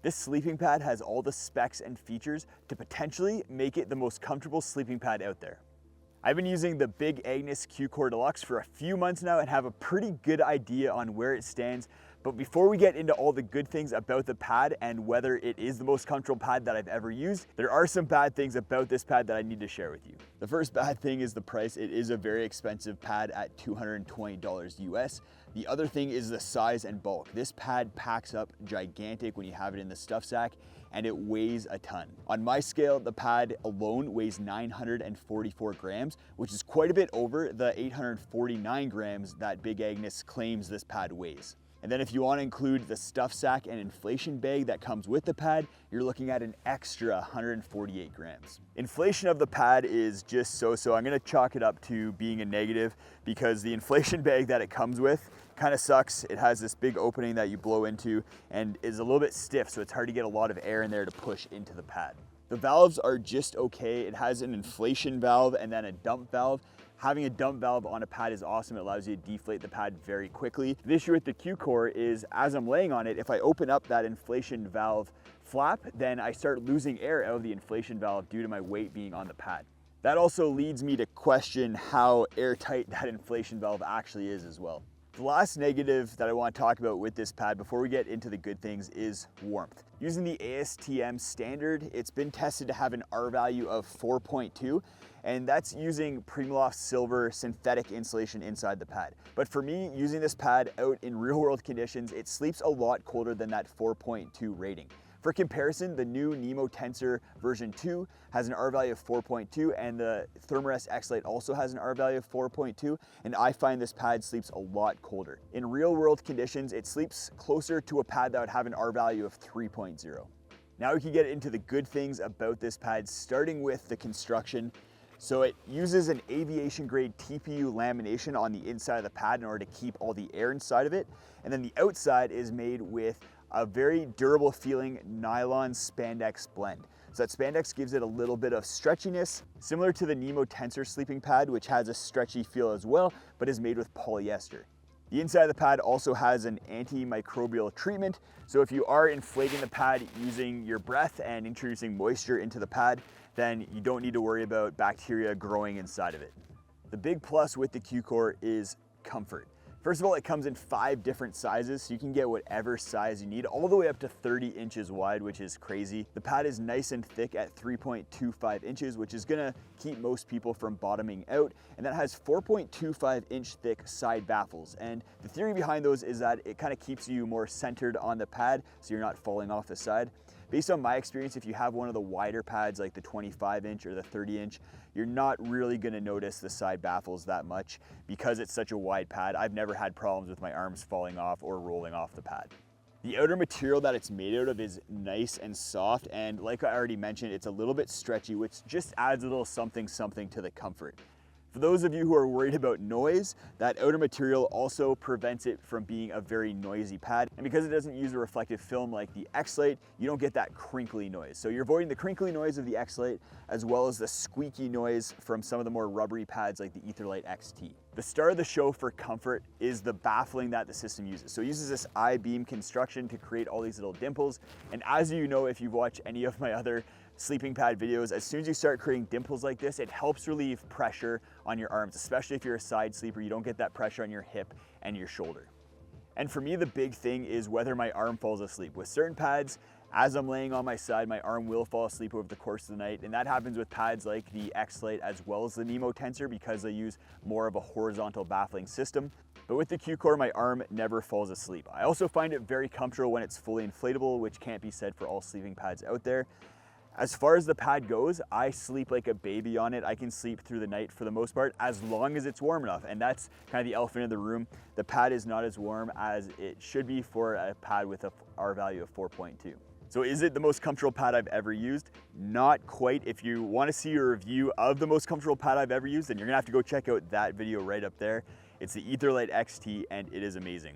This sleeping pad has all the specs and features to potentially make it the most comfortable sleeping pad out there. I've been using the Big Agnes Q-Core Deluxe for a few months now and have a pretty good idea on where it stands. But before we get into all the good things about the pad and whether it is the most comfortable pad that I've ever used, there are some bad things about this pad that I need to share with you. The first bad thing is the price. It is a very expensive pad at $220 US. The other thing is the size and bulk. This pad packs up gigantic when you have it in the stuff sack, and it weighs a ton. On my scale, the pad alone weighs 944 grams, which is quite a bit over the 849 grams that Big Agnes claims this pad weighs. And then if you want to include the stuff sack and inflation bag that comes with the pad, you're looking at an extra 148 grams. Inflation of the pad is just so-so. I'm gonna chalk it up to being a negative because the inflation bag that it comes with kind of sucks. It has this big opening that you blow into and is a little bit stiff, so it's hard to get a lot of air in there to push into the pad. The valves are just okay. It has an inflation valve and then a dump valve. Having a dump valve on a pad is awesome. It allows you to deflate the pad very quickly. The issue with the Q-Core is as I'm laying on it, if I open up that inflation valve flap, then I start losing air out of the inflation valve due to my weight being on the pad. That also leads me to question how airtight that inflation valve actually is as well. The last negative that I want to talk about with this pad before we get into the good things is warmth. Using the ASTM standard, it's been tested to have an R value of 4.2, and that's using Primaloft silver synthetic insulation inside the pad. But for me, using this pad out in real world conditions, it sleeps a lot colder than that 4.2 rating. For comparison, the new Nemo Tensor version 2 has an R value of 4.2, and the Thermarest X-Lite also has an R value of 4.2, and I find this pad sleeps a lot colder. In real world conditions, it sleeps closer to a pad that would have an R value of 3.0. Now we can get into the good things about this pad, starting with the construction. So it uses an aviation grade TPU lamination on the inside of the pad in order to keep all the air inside of it. And then the outside is made with a very durable feeling nylon spandex blend. So that spandex gives it a little bit of stretchiness, similar to the Nemo Tensor sleeping pad, which has a stretchy feel as well, but is made with polyester. The inside of the pad also has an antimicrobial treatment. So if you are inflating the pad using your breath and introducing moisture into the pad, then you don't need to worry about bacteria growing inside of it. The big plus with the Q-Core is comfort. First of all, it comes in 5 different sizes, so you can get whatever size you need, all the way up to 30 inches wide, which is crazy. The pad is nice and thick at 3.25 inches, which is gonna keep most people from bottoming out. And that has 4.25 inch thick side baffles. And the theory behind those is that it kind of keeps you more centered on the pad, so you're not falling off the side. Based on my experience, if you have one of the wider pads like the 25 inch or the 30 inch, you're not really gonna notice the side baffles that much because it's such a wide pad. I've never had problems with my arms falling off or rolling off the pad. The outer material that it's made out of is nice and soft, and like I already mentioned, it's a little bit stretchy, which just adds a little something to the comfort. For those of you who are worried about noise, that outer material also prevents it from being a very noisy pad. And because it doesn't use a reflective film like the X-Lite, you don't get that crinkly noise. So you're avoiding the crinkly noise of the X-Lite as well as the squeaky noise from some of the more rubbery pads like the Etherlite XT. The star of the show for comfort is the baffling that the system uses. So it uses this I-beam construction to create all these little dimples. And as you know, if you've watched any of my other sleeping pad videos, as soon as you start creating dimples like this, it helps relieve pressure on your arms, especially if you're a side sleeper. You don't get that pressure on your hip and your shoulder. And for me, the big thing is whether my arm falls asleep. With certain pads, as I'm laying on my side, my arm will fall asleep over the course of the night, and that happens with pads like the X-Lite as well as the Nemo Tensor because they use more of a horizontal baffling system. But with the Q-Core, my arm never falls asleep. I also find it very comfortable when it's fully inflatable, which can't be said for all sleeping pads out there. As far as the pad goes, I sleep like a baby on it. I can sleep through the night for the most part, as long as it's warm enough. And that's kind of the elephant in the room. The pad is not as warm as it should be for a pad with a R value of 4.2. So is it the most comfortable pad I've ever used? Not quite. If you want to see a review of the most comfortable pad I've ever used, then you're gonna have to go check out that video right up there. It's the Etherlite XT, and it is amazing.